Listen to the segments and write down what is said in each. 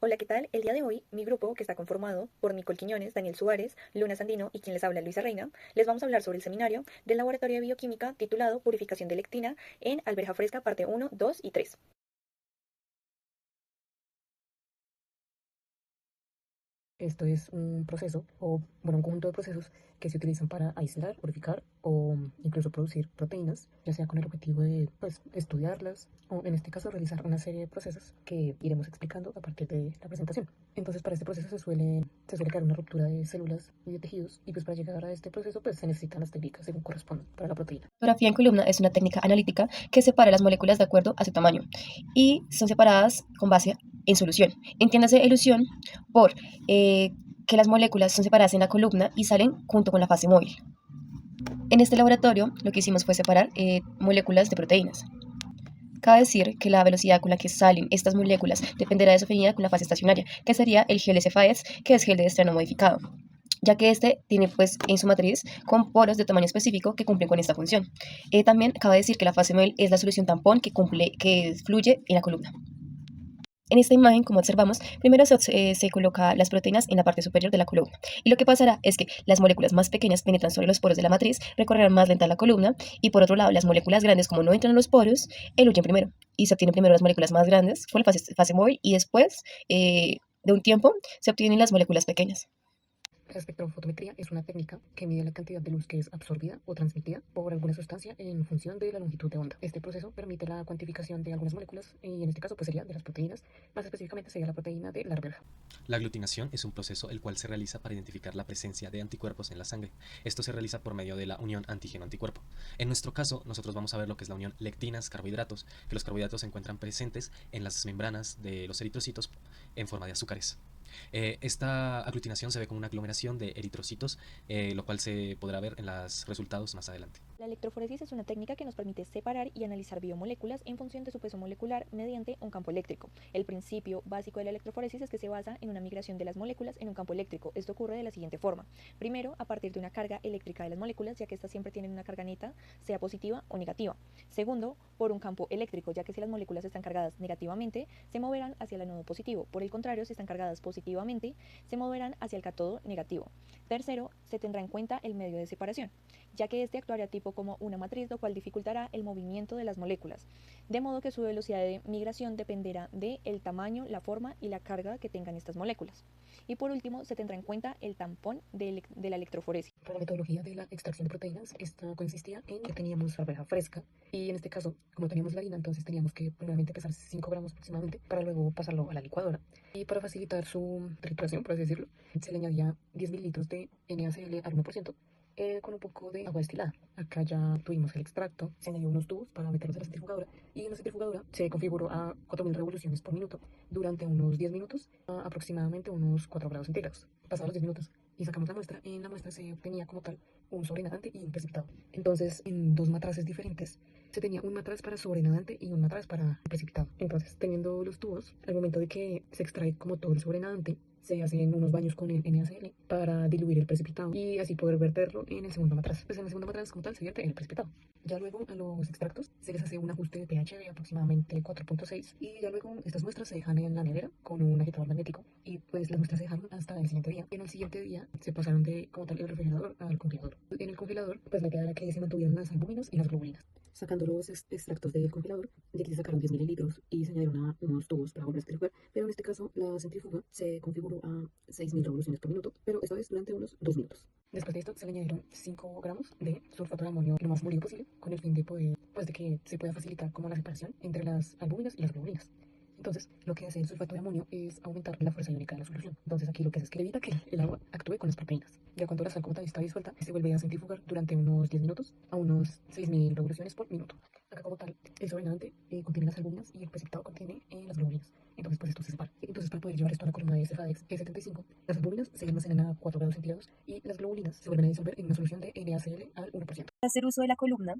Hola, ¿qué tal? El día de hoy, mi grupo, que está conformado por Nicole Quiñones, Daniel Suárez, Luna Sandino y quien les habla, Luisa Reina, les vamos a hablar sobre el seminario del Laboratorio de Bioquímica titulado Purificación de lectina en alberja fresca, parte uno, 2 y 3. Esto es un proceso, o bueno, un conjunto de procesos que se utilizan para aislar, purificar o incluso producir proteínas, ya sea con el objetivo de pues, estudiarlas o en este caso realizar una serie de procesos que iremos explicando a partir de la presentación. Entonces para este proceso se suele crear una ruptura de células y de tejidos y pues para llegar a este proceso pues se necesitan las técnicas según correspondan para la proteína. Fotografía en columna es una técnica analítica que separa las moléculas de acuerdo a su tamaño y son separadas con base en solución. Entiéndase ilusión por que las moléculas son separadas en la columna y salen junto con la fase móvil. En este laboratorio lo que hicimos fue separar moléculas de proteínas. Cabe decir que la velocidad con la que salen estas moléculas dependerá de su afinidad con la fase estacionaria, que sería el gel SFAS, que es gel de estreno modificado, ya que este tiene pues en su matriz con poros de tamaño específico que cumplen con esta función. También cabe decir que la fase MEL es la solución tampón que fluye en la columna. En esta imagen, como observamos, primero se coloca las proteínas en la parte superior de la columna. Y lo que pasará es que las moléculas más pequeñas penetran sobre los poros de la matriz, recorrerán más lenta la columna, y por otro lado, las moléculas grandes, como no entran en los poros, eluyen primero. Y se obtienen primero las moléculas más grandes con la fase móvil, y después, de un tiempo, se obtienen las moléculas pequeñas. La espectrofotometría es una técnica que mide la cantidad de luz que es absorbida o transmitida por alguna sustancia en función de la longitud de onda. Este proceso permite la cuantificación de algunas moléculas y en este caso pues sería de las proteínas, más específicamente sería la proteína de la arveja. La aglutinación es un proceso el cual se realiza para identificar la presencia de anticuerpos en la sangre. Esto se realiza por medio de la unión antígeno-anticuerpo. En nuestro caso, nosotros vamos a ver lo que es la unión lectinas-carbohidratos, que los carbohidratos se encuentran presentes en las membranas de los eritrocitos en forma de azúcares. Esta aglutinación se ve como una aglomeración de eritrocitos, lo cual se podrá ver en los resultados más adelante. La electroforesis es una técnica que nos permite separar y analizar biomoléculas en función de su peso molecular mediante un campo eléctrico. El principio básico de la electroforesis es que se basa en una migración de las moléculas en un campo eléctrico. Esto ocurre de la siguiente forma. Primero, a partir de una carga eléctrica de las moléculas, ya que estas siempre tienen una carga neta, sea positiva o negativa. Segundo, por un campo eléctrico, ya que si las moléculas están cargadas negativamente, se moverán hacia el anodo positivo. Por el contrario, si están cargadas positivamente, se moverán hacia el cátodo negativo. Tercero, se tendrá en cuenta el medio de separación, ya que este actuará tipo como una matriz, lo cual dificultará el movimiento de las moléculas, de modo que su velocidad de migración dependerá del tamaño, la forma y la carga que tengan estas moléculas. Y por último, se tendrá en cuenta el tampón de la electroforesis. Para la metodología de la extracción de proteínas, esta consistía en que teníamos arveja fresca y en este caso, como teníamos la harina, entonces teníamos que primeramente pesar 5 gramos aproximadamente para luego pasarlo a la licuadora. Y para facilitar su trituración, por así decirlo, se le añadía 10 mililitros de NaCl al 1%, con un poco de agua destilada. Acá ya tuvimos el extracto, se añadió unos tubos para meterlos a la centrifugadora y en la centrifugadora se configuró a 4000 revoluciones por minuto durante unos 10 minutos, a aproximadamente unos 4 grados centígrados. Pasados los 10 minutos y sacamos la muestra, en la muestra se obtenía como tal un sobrenadante y un precipitado. Entonces, en dos matraces diferentes, se tenía un matraz para sobrenadante y un matraz para precipitado. Entonces, teniendo los tubos, al momento de que se extrae como todo el sobrenadante, se hacen unos baños con el NaCl para diluir el precipitado y así poder verterlo en el segundo matraz. Pues en el segundo matraz como tal se vierte el precipitado. Ya luego a los extractos se les hace un ajuste de pH de aproximadamente 4.6 y ya luego estas muestras se dejan en la nevera con un agitador magnético y pues las muestras se dejaron hasta el siguiente día. En el siguiente día se pasaron de como tal el refrigerador al congelador. En el congelador pues la idea era que se mantuvieran las albúminas y las globulinas. Sacando los extractos del congelador, de aquí se sacaron 10 mililitros y se añadieron a unos tubos para volver a centrifugar, pero en este caso la centrífuga se configuró a 6000 revoluciones por minuto, pero esta vez durante unos 2 minutos. Después de esto se le añadieron 5 gramos de sulfato de amonio lo más molido posible, con el fin de poder, pues de que se pueda facilitar como la separación entre las albúminas y las globulinas. Entonces, lo que hace el sulfato de amonio es aumentar la fuerza iónica de la solución. Entonces, aquí lo que hace es que evita que el agua actúe con las proteínas. Ya cuando la sal como tal está disuelta, se vuelve a centrifugar durante unos 10 minutos a unos 6000 revoluciones por minuto. Acá como tal, el sobrenadante contiene las albuminas y el precipitado contiene las globulinas. Entonces, pues esto se separa. Entonces, para poder llevar esto a la columna de Cefadex E75, las albuminas se almacenan a 4 grados centígrados y las globulinas se vuelven a disolver en una solución de NaCl al 1%. Para hacer uso de la columna,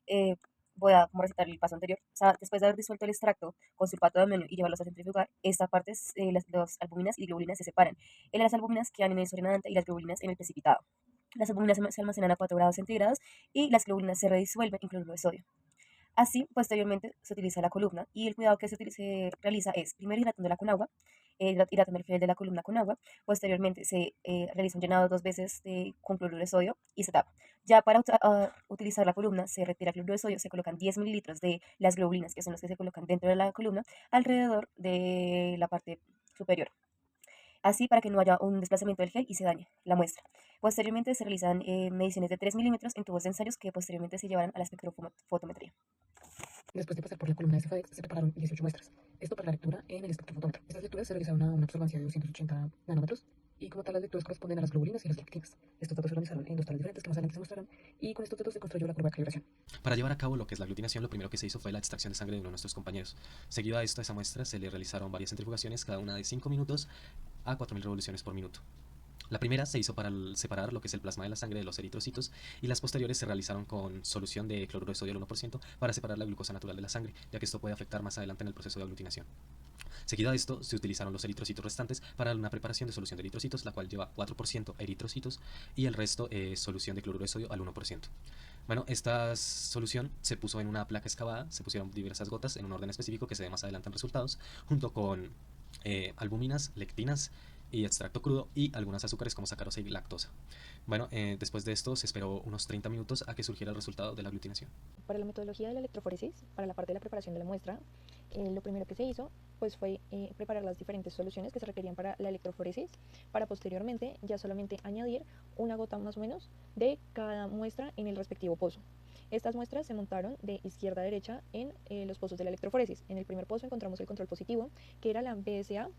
eh, voy a como recitar el paso anterior. O sea, después de haber disuelto el extracto con sulfato de amonio y llevarlos a centrifugar, esta parte, las albuminas y globulinas se separan. Las albuminas quedan en el sobrenadante y las globulinas en el precipitado. Las albuminas se almacenan a 4 grados centígrados y las globulinas se redisuelven en cloruro de sodio. Así, posteriormente, se utiliza la columna y el cuidado que se realiza es primero hidratándola con agua hidratando el fiel de la columna con agua. Posteriormente se realiza un llenado 2 veces con cloruro de sodio y se tapa. Ya para utilizar la columna se retira el cloruro de sodio, se colocan 10 mililitros de las globulinas, que son las que se colocan dentro de la columna, alrededor de la parte superior. Así para que no haya un desplazamiento del gel y se dañe la muestra. Posteriormente se realizan mediciones de 3 milímetros en tubos densarios que posteriormente se llevarán a la espectrofotometría. Después de pasar por la columna de Cefadex, se prepararon 18 muestras. Esto para la lectura en el espectrofotómetro. Estas lecturas se realizaron a una absorbancia de 280 nanómetros y como tal las lecturas corresponden a las globulinas y las lectinas. Estos datos se organizaron en 2 tablas diferentes que más adelante se mostrarán y con estos datos se construyó la curva de calibración. Para llevar a cabo lo que es la aglutinación, lo primero que se hizo fue la extracción de sangre de uno de nuestros compañeros. Seguido a esto, a esa muestra se le realizaron varias centrifugaciones, cada una de 5 minutos a 4000 revoluciones por minuto. La primera se hizo para separar lo que es el plasma de la sangre de los eritrocitos y las posteriores se realizaron con solución de cloruro de sodio al 1% para separar la glucosa natural de la sangre, ya que esto puede afectar más adelante en el proceso de aglutinación. Seguido a esto, se utilizaron los eritrocitos restantes para una preparación de solución de eritrocitos, la cual lleva 4% eritrocitos y el resto es solución de cloruro de sodio al 1%. Bueno, esta solución se puso en una placa excavada, se pusieron diversas gotas en un orden específico que se ve más adelante en resultados, junto con albuminas, lectinas y extracto crudo y algunas azúcares como sacarosa y lactosa. Bueno, después de esto se esperó unos 30 minutos a que surgiera el resultado de la aglutinación. Para la metodología de la electroforesis, para la parte de la preparación de la muestra, lo primero que se hizo pues fue preparar las diferentes soluciones que se requerían para la electroforesis, para posteriormente ya solamente añadir una gota más o menos de cada muestra en el respectivo pozo. Estas muestras se montaron de izquierda a derecha en los pozos de la electroforesis. En el primer pozo encontramos el control positivo, que era la BSA.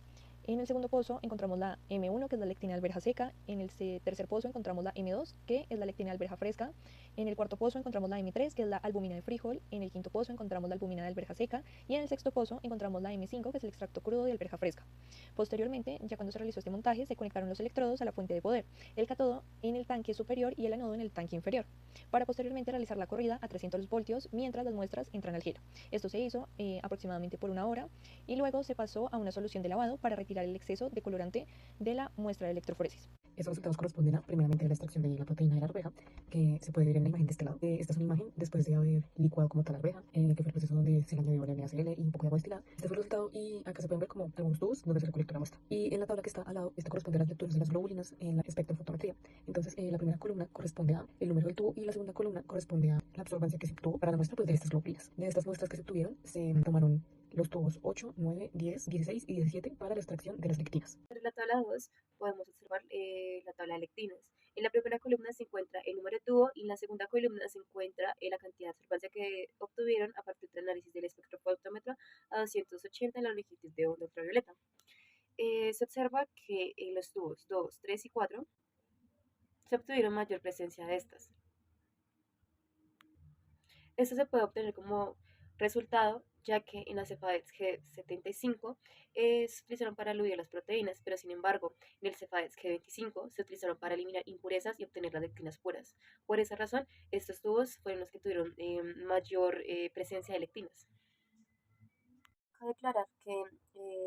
En el segundo pozo encontramos la M1, que es la lectina de alberja seca. En el tercer pozo encontramos la M2, que es la lectina de alberja fresca. En el cuarto pozo encontramos la M3, que es la albumina de frijol. En el quinto pozo encontramos la albumina de alberja seca. Y en el sexto pozo encontramos la M5, que es el extracto crudo de alberja fresca. Posteriormente, ya cuando se realizó este montaje, se conectaron los electrodos a la fuente de poder, el cátodo en el tanque superior y el anodo en el tanque inferior, para posteriormente realizar la corrida a 300 voltios mientras las muestras entran al giro. Esto se hizo aproximadamente por 1 hora y luego se pasó a una solución de lavado para retirar el exceso de colorante de la muestra de electroforesis. Estos resultados corresponden a, primeramente, a la extracción de la proteína de la arveja, que se puede ver en la imagen de este lado. Esta es una imagen después de haber licuado como tal la arveja, que fue el proceso donde se le añadió el NaCl y un poco de agua destilada. Este fue el resultado y acá se pueden ver como algunos tubos donde se recolectó la muestra. Y en la tabla que está al lado, esta corresponde a las lecturas de las globulinas en la espectrofotometría. Entonces, la primera columna corresponde a el número del tubo y la segunda columna corresponde a la absorbancia que se obtuvo para la muestra pues, de estas globulinas. De estas muestras que se obtuvieron, se tomaron los tubos 8, 9, 10, 16 y 17 para la extracción de las lectinas. En la tabla 2 podemos observar la tabla de lectinas. En la primera columna se encuentra el número de tubo y en la segunda columna se encuentra la cantidad de absorbancia que obtuvieron a partir del análisis del espectrofotómetro a 280 en la longitud de onda ultravioleta. Se observa que en los tubos 2, 3 y 4 se obtuvieron mayor presencia de estas. Esto se puede obtener como resultado, ya que en la Cefadex G75 se utilizaron para eludir las proteínas, pero sin embargo en el Cefadex G25 se utilizaron para eliminar impurezas y obtener las lectinas puras. Por esa razón, estos tubos fueron los que tuvieron mayor presencia de lectinas. Cabe aclarar que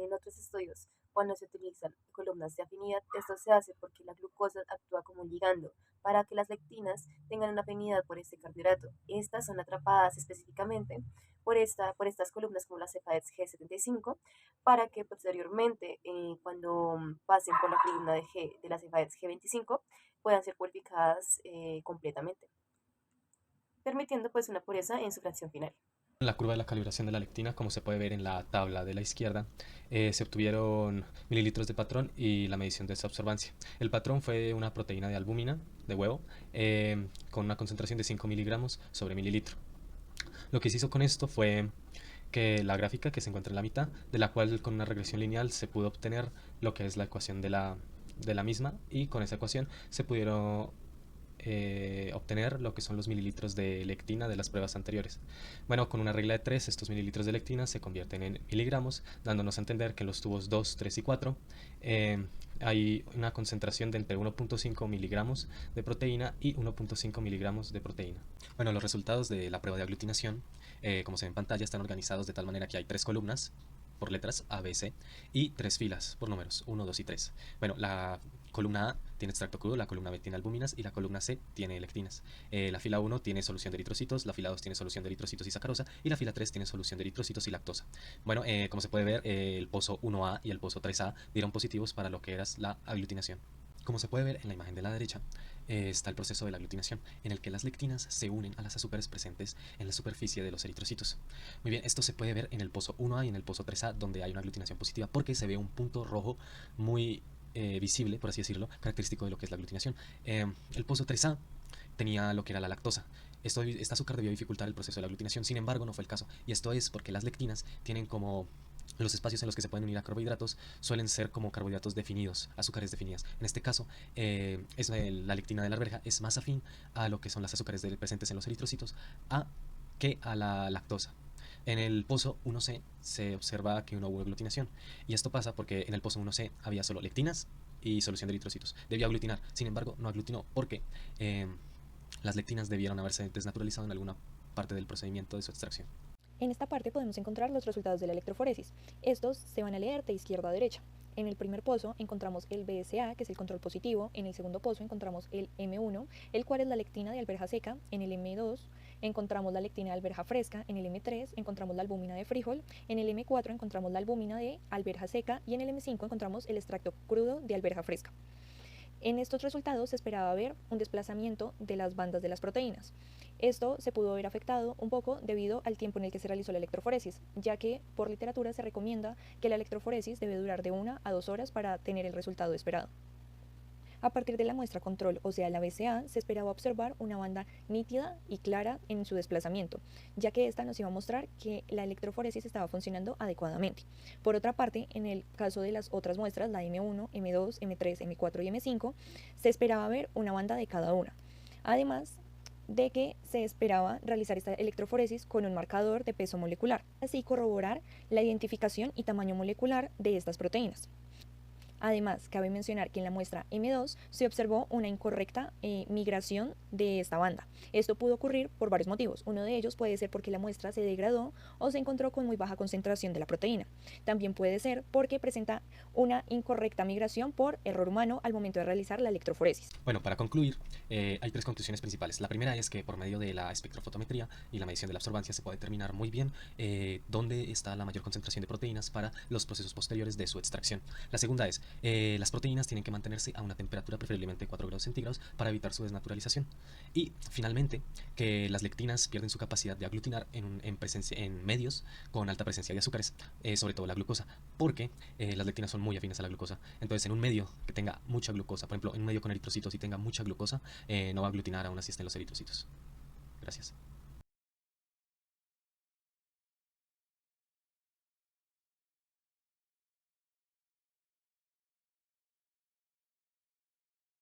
en otros estudios, cuando se utilizan columnas de afinidad, esto se hace porque la glucosa actúa como un ligando para que las lectinas tengan una afinidad por este carbohidrato. Estas son atrapadas específicamente por estas columnas como la Cefadex G75 para que posteriormente, cuando pasen por la columna de la Cefadex G25, puedan ser purificadas completamente, permitiendo pues una pureza en su fracción final. En la curva de la calibración de la lectina, como se puede ver en la tabla de la izquierda, se obtuvieron mililitros de patrón y la medición de esa absorbancia. El patrón fue una proteína de albúmina, de huevo, con una concentración de 5 miligramos sobre mililitro. Lo que se hizo con esto fue que la gráfica que se encuentra en la mitad, de la cual con una regresión lineal se pudo obtener lo que es la ecuación de la misma, y con esa ecuación se pudieron obtener lo que son los mililitros de lectina de las pruebas anteriores. Bueno, con una regla de 3, estos mililitros de lectina se convierten en miligramos, dándonos a entender que en los tubos 2, 3 y 4 hay una concentración de entre 1.5 miligramos de proteína y 1.5 miligramos de proteína. Bueno, los resultados de la prueba de aglutinación, como se ve en pantalla, están organizados de tal manera que hay 3 columnas por letras A, B, C y 3 filas por números 1, 2 y 3. Bueno, la columna A tiene extracto crudo, la columna B tiene albuminas y la columna C tiene lectinas. La fila 1 tiene solución de eritrocitos, la fila 2 tiene solución de eritrocitos y sacarosa y la fila 3 tiene solución de eritrocitos y lactosa. Bueno, como se puede ver, el pozo 1A y el pozo 3A dieron positivos para lo que era la aglutinación. Como se puede ver en la imagen de la derecha, está el proceso de la aglutinación, en el que las lectinas se unen a las azúcares presentes en la superficie de los eritrocitos. Muy bien, esto se puede ver en el pozo 1A y en el pozo 3A, donde hay una aglutinación positiva, porque se ve un punto rojo muy visible, por así decirlo, característico de lo que es la aglutinación. El pozo 3A tenía lo que era la lactosa. Este azúcar debió dificultar el proceso de la aglutinación, sin embargo no fue el caso, y esto es porque las lectinas tienen como los espacios en los que se pueden unir a carbohidratos suelen ser como carbohidratos definidos, azúcares definidas. En este caso, la lectina de la arveja es más afín a lo que son las azúcares presentes en los eritrocitos que a la lactosa. En el pozo 1C se observa que no hubo aglutinación, y esto pasa porque en el pozo 1C había solo lectinas y solución de eritrocitos. Debió aglutinar, sin embargo no aglutinó porque las lectinas debieron haberse desnaturalizado en alguna parte del procedimiento de su extracción. En esta parte podemos encontrar los resultados de la electroforesis. Estos se van a leer de izquierda a derecha. En el primer pozo encontramos el BSA, que es el control positivo. En el segundo pozo encontramos el M1, el cual es la lectina de alberja seca. En el M2 encontramos la lectina de alberja fresca. En el M3 encontramos la albúmina de frijol. En el M4 encontramos la albúmina de alberja seca. Y en el M5 encontramos el extracto crudo de alberja fresca. En estos resultados se esperaba ver un desplazamiento de las bandas de las proteínas. Esto se pudo ver afectado un poco debido al tiempo en el que se realizó la electroforesis, ya que por literatura se recomienda que la electroforesis debe durar de 1 a 2 horas para tener el resultado esperado. A partir de la muestra control, o sea la BCA, se esperaba observar una banda nítida y clara en su desplazamiento, ya que esta nos iba a mostrar que la electroforesis estaba funcionando adecuadamente. Por otra parte, en el caso de las otras muestras, la M1, M2, M3, M4 y M5, se esperaba ver una banda de cada una. Además de que se esperaba realizar esta electroforesis con un marcador de peso molecular, así corroborar la identificación y tamaño molecular de estas proteínas. Además, cabe mencionar que en la muestra M2 se observó una incorrecta migración de esta banda. Esto pudo ocurrir por varios motivos. Uno de ellos puede ser porque la muestra se degradó o se encontró con muy baja concentración de la proteína. También puede ser porque presenta una incorrecta migración por error humano al momento de realizar la electroforesis. Bueno, para concluir, hay 3 conclusiones principales. La primera es que por medio de la espectrofotometría y la medición de la absorbancia se puede determinar muy bien dónde está la mayor concentración de proteínas para los procesos posteriores de su extracción. La segunda es las proteínas tienen que mantenerse a una temperatura preferiblemente 4 grados centígrados para evitar su desnaturalización. Y finalmente, que las lectinas pierden su capacidad de aglutinar en medios con alta presencia de azúcares, sobre todo la glucosa, porque las lectinas son muy afines a la glucosa. Entonces, en un medio que tenga mucha glucosa, por ejemplo, en un medio con eritrocitos y tenga mucha glucosa, no va a aglutinar aún así estén los eritrocitos. Gracias.